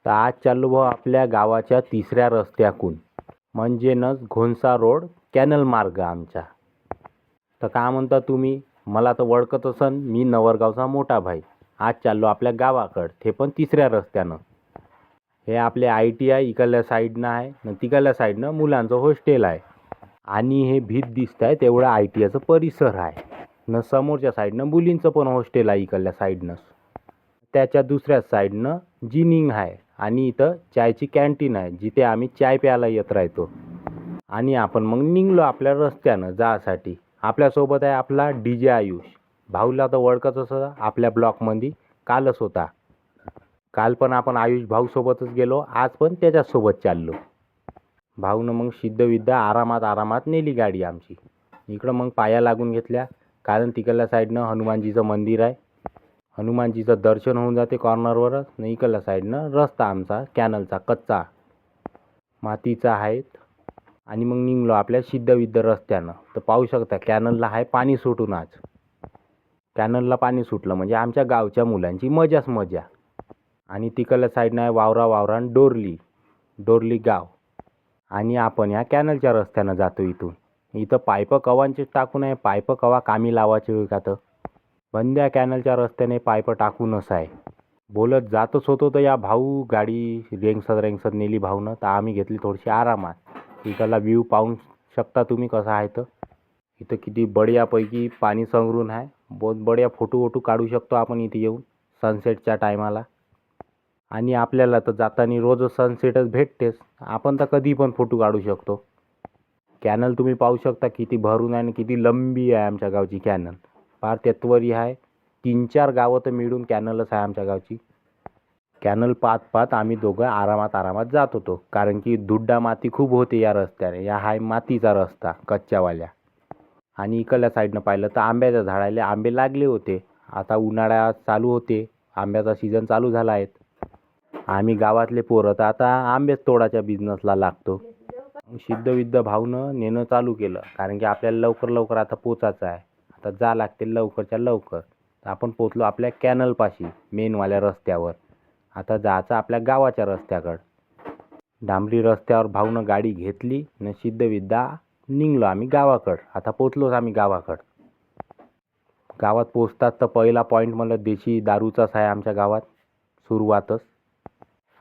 तर आज चाललो भाऊ आपल्या गावाच्या तिसऱ्या रस्त्याकून म्हणजे न घोणसा रोड कॅनल मार्ग आमचा. तर काय म्हणता तुम्ही, मला तर ओळखत असन, मी नवरगावचा मोठा भाई. आज चाललो आपल्या गावाकडं, ते पण तिसऱ्या रस्त्यानं. हे आपले ITI इकडल्या साईडनं आहे न तिकडल्या साईडनं मुलांचं हॉस्टेल आहे. आणि हे भीत दिसत आहे तेवढं ITIचं परिसर आहे न समोरच्या साईडनं मुलींचं पण हॉस्टेल आहे इकडल्या साईडनं. त्याच्या दुसऱ्या साईडनं जिनिंग आहे आणि इथं चायची कॅन्टीन आहे जिथे आम्ही चाय प्यायला येत राहतो. आणि आपण मग निघलो आपल्या रस्त्यानं जासाठी. आपल्यासोबत आहे आपला DJ आयुष. भाऊला तर ओळखत असं आपल्या ब्लॉकमध्ये कालच होता. काल पण आपण आयुष भाऊसोबतच गेलो, आज पण त्याच्यासोबत चाललो. भाऊनं मग सिद्धविद्या आरामात नेली गाडी आमची. इकडं मग पाया लागून घेतल्या, कारण तिकडल्या साईडनं हनुमानजीचं मंदिर आहे. हनुमानजीचं दर्शन होऊन जाते कॉर्नरवरच. न इकडल्या साईडनं रस्ता आमचा कॅनलचा कच्चा मातीचा आहे. आणि मग निघलो आपल्या सिद्धविद्या रस्त्यानं. तर पाहू शकता कॅनलला आहे पाणी सुटून. आज कॅनलला पाणी सुटलं म्हणजे आमच्या गावच्या मुलांची मजाच मजा. आणि तिकडल्या साईडनं आहे वावरान डोरली गाव. आणि आपण या कॅनलच्या रस्त्यानं जातो इथून. इथं पाईप कवांचे टाकून आहे, पाईप कवा कामी लावायचे होय का तर बंद्या कॅनलच्या रस्त्याने पाईप टाकूनच आहे. बोलत जातच होतो तर या भाऊ गाडी रेंगसत नेली भाऊनं. तर आम्ही घेतली थोडीशी आरामात. इकडला व्ह्यू पाहू शकता तुम्ही कसा आहे. तर इथं किती बढियापैकी पाणी संगरून आहे. बहुत बढिया फोटो काढू शकतो आपण इथे येऊन सनसेटच्या टायमाला. आणि आपल्याला तर जाताना रोज सनसेटच भेटतेच, आपण तर कधी पण फोटो काढू शकतो. कॅनल तुम्ही पाहू शकता किती भरून आहे आणि किती लंबी आहे आमच्या गावची कॅनल. फार तेत्वरी आहे. 3-4 गावं तर मिळून कॅनलच आहे आमच्या गावची. कॅनल पाहत आम्ही दोघं आरामात जात होतो, कारण की धुड्डा माती खूप होते या रस्त्याने. या हाय मातीचा रस्ता कच्च्यावाल्या. आणि इकडल्या साईडनं पाहिलं तर आंब्याच्या झाडाला आंबे लागले होते. आता उन्हाळा चालू होते, आंब्याचा सीझन चालू झाला आहे. आम्ही गावातले पोरं तर आता आंबेच तोडाच्या बिझनेसला लागतो. सिद्धविद्या भाऊनं नेणं चालू केलं, कारण की आपल्याला लवकर आता पोचायचं आहे. आता जा लागते लवकरच्या लवकर. तर आपण पोचलो आपल्या कॅनलपाशी मेनवाल्या रस्त्यावर. आता जायचं आपल्या गावाच्या रस्त्याकडं. डांबरी रस्त्यावर भाऊनं गाडी घेतली न सिद्धविद्या निघलो आम्ही गावाकडं. आता पोचलोच आम्ही गावाकडं. गावात पोचतात तर पहिला पॉईंट मला देशी दारूचाच आहे आमच्या गावात सुरुवातच.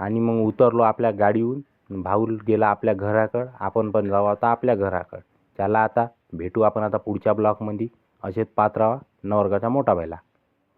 आणि मग उतरलो आपल्या गाडीहून. भाऊ गेला आपल्या घराकडं, आपण पण जाऊ आता आपल्या घराकडं. चला आता भेटू आपण आता पुढच्या ब्लॉकमध्ये. असेच पाहत राहा नवरगावचा मोठा भाईला.